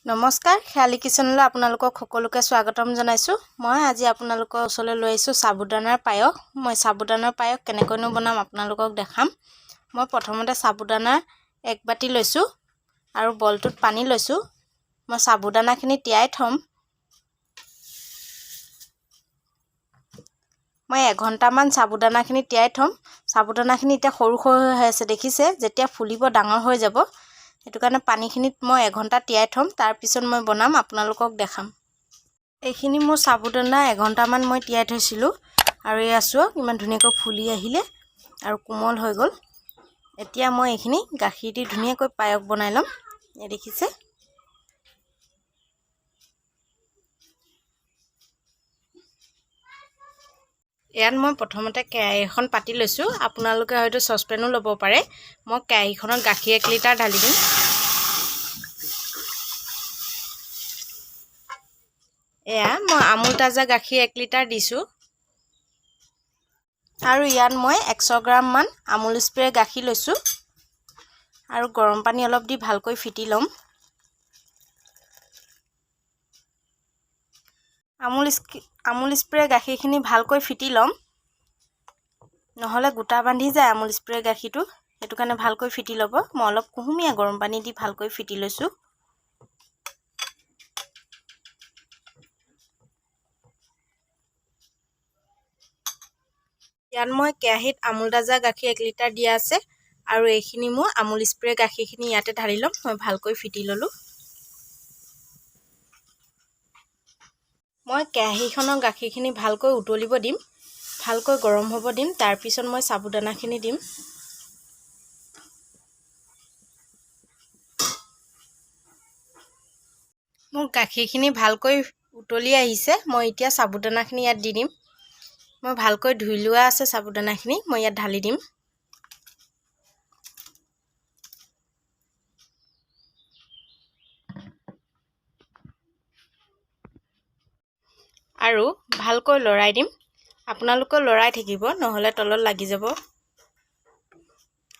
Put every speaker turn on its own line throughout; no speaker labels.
নমস্কাৰ খ্যালি কিচেনলৈ আপোনালোকক সকলোকে স্বাগতম জনাইছো। মই আজি আপোনালোকৰ ওচৰলৈ লৈ আহিছো সাবুদানাৰ পায়স। মই সাবুদানাৰ পায়স কেনেকৈনো বনাম আপোনালোকক দেখাম। মই প্ৰথমতে সাবুদানাৰ এক বাটি লৈছো আৰু বলটোত পানী লৈছো। মই সাবুদানাখিনি তিয়াই থম। মই 1 ঘণ্টামান সাবুদানাখিনি তিয়াই থম। সাবুদানাখিনি এতিয়া সৰু সৰু হৈ আছে দেখিছে, যেতিয়া ফুলিব ডাঙৰ হৈ যাব। এটো কাৰণে পানীখিনিত মই 1 ঘণ্টা তিয়াই থম, তাৰ পিছত মই বনাম আপোনালোকক দেখাম। এইখিনি মোৰ সাবুদানা 1 ঘণ্টামান মই তিয়াই থৈছিলো আৰু এই আছো ইমান ধুনীয়াকৈ ফুলি আহিলে আৰু কোমল হৈ গ'ল। এতিয়া মই এইখিনি গাখীৰ দি ধুনীয়াকৈ পায়স বনাই লম। এই দেখিছে, ইয়াত মই প্ৰথমতে কেৰাহী এখন পাতি লৈছো। আপোনালোকে হয়তো সসপেনো ল'ব পাৰে। মই কেৰাহীখনত গাখীৰ 1 লিটাৰ ঢালি দিম। এয়া মই আমুল তাজা গাখীৰ 1 লিটাৰ দিছো আৰু ইয়াত মই 100 গ্ৰাম মান আমুল স্প্ৰে গাখীৰ লৈছো আৰু গৰম পানী অলপ দি ভালকৈ ফিটি লম। আমুল স্প্ৰে গাখীৰখিনি ভালকৈ ফিটি লম, নহলে গোটা বান্ধি যায় আমুল স্প্ৰে গাখীৰটো। সেইটো কাৰণে ভালকৈ ফিটি ল'ব। মই অলপ কুহুমীয়া গৰম পানী দি ভালকৈ ফিটি লৈছো। ইয়াত মই কেৰাহীত আমুল তাজা গাখীৰ 1 লিটাৰ দিয়া আছে আৰু এইখিনি মই আমুল স্প্ৰে গাখীৰখিনি ইয়াতে ঢালি ল'ম। মই ভালকৈ ফিটি ললো। মই কেৰাহীখনৰ গাখীৰখিনি ভালকৈ উতলিব দিম, ভালকৈ গৰম হ'ব দিম। তাৰ পিছত মই সাবুদানাখিনি দিম। মোৰ গাখীৰখিনি ভালকৈ উতলি আহিছে। মই এতিয়া সাবুদানাখিনি ইয়াত দি দিম। মই ভালকৈ ধুই লোৱা আছে সাবুদানাখিনি, মই ইয়াত ঢালি দিম। আৰু ভালকৈ লৰাই দিম। আপোনালোকে লৰাই থাকিব, নহলে তলত লাগি যাব।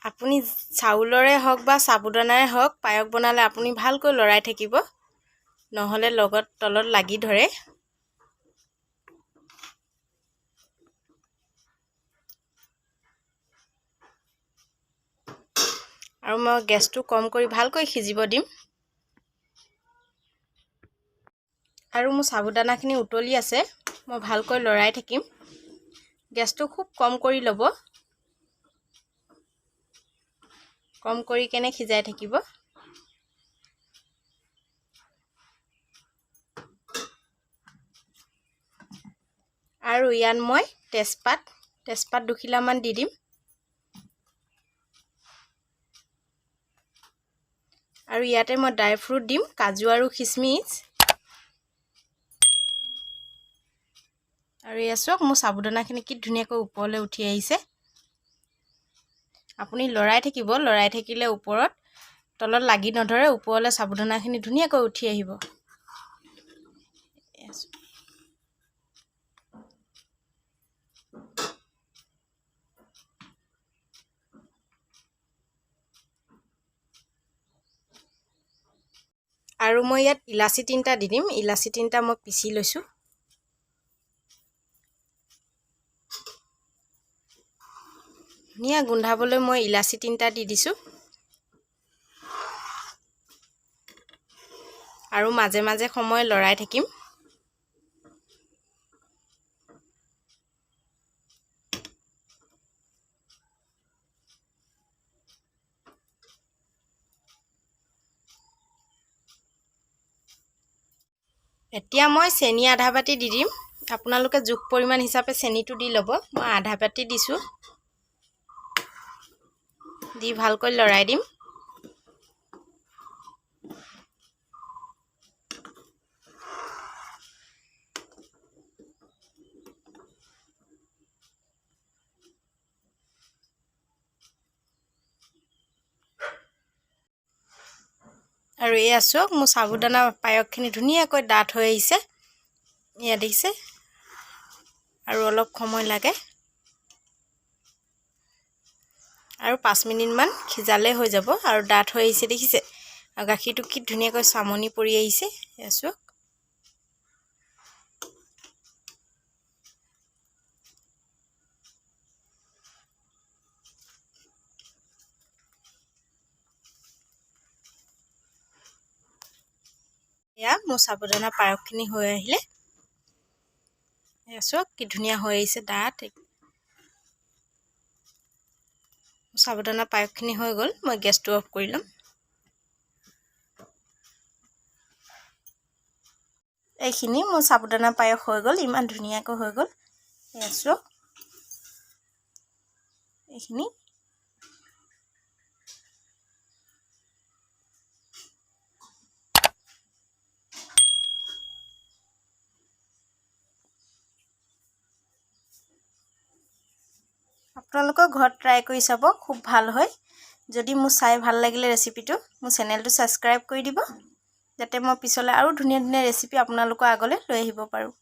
আপুনি চাউলৰে হওক বা সাবুদানাৰে হওক পায়স বনালে আপুনি ভালকৈ লৰাই থাকিব, নহলে লগত তলত লাগি ধৰে। আৰু মই গেছটো কম কৰি ভালকৈ সিজিব দিম। আৰু মোৰ সাবুদানাখিনি উতলি আছে, মই ভালকৈ লৰাই থাকিম। গেছটো খুব কম কৰি ল'ব, কম কৰি কেনে সিজাই থাকিব। আৰু ইয়াত মই তেজপাত 2 খিলামান দি দিম। আৰু ইয়াতে মই ড্ৰাই ফ্ৰুট দিম, কাজু আৰু খিচমিচ। আৰু এয়া চাওক মোৰ সাবুদানাখিনি কি ধুনীয়াকৈ ওপৰলৈ উঠি আহিছে। আপুনি লৰাই থাকিব, লৰাই থাকিলে ওপৰত তলত লাগি নধৰে, ওপৰলৈ সাবুদানাখিনি ধুনীয়াকৈ উঠি আহিব। আৰু মই ইয়াত ইলাচি 3টা দি দিম। ইলাচি 3টা মই পিচি লৈছো। ধুনীয়া গোন্ধাবলৈ মই ইলাচি 3টা দি দিছো। আৰু মাজে মাজে সময় লৰাই থাকিম। এতিয়া মই চেনি আধা বাটি দি দিম। আপোনালোকে জোখ পৰিমাণ হিচাপে চেনিটো দি ল'ব। মই আধা বাটি দিছো। দি ভালকৈ লৰাই দিম। আৰু এই আছো মোৰ সাবুদানা পায়সখিনি ধুনীয়াকৈ ডাঠ হৈ আহিছে। এয়া দেখিছে, আৰু অলপ সময় লাগে। আৰু 5 মিনিট মান সিজালে হৈ যাব। আৰু ডাঠ হৈ আহিছে দেখিছে। আৰু গাখীৰটো কি ধুনীয়াকৈ চামনি পৰি আহিছে এয়া চাওক এয়া মোৰ সাবুদানা পায়সখিনি হৈ আহিলে এয়া চাওক কি ধুনীয়া হৈ আহিছে ডাঠ সাবুদানা পায়সখিনি হৈ গ'ল মই গেছটো অফ কৰি ল'ম এইখিনি মোৰ সাবুদানা পায়স হৈ গ'ল ইমান ধুনীয়াকৈ হৈ গ'ল এয়া চাওক এইখিনি আপোনালোকৰ ঘৰত ট্ৰাই কৰি চাব খুব ভাল হয় যদি মোৰ চাই ভাল লাগিলে ৰেচিপিটো মোৰ চেনেলটো সাবস্ক্ৰাইব কৰি দিব যাতে মই পিছলৈ আৰু ধুনীয়া ধুনীয়া ৰেচিপি আপোনালোকৰ আগলৈ লৈ আহিব পাৰোঁ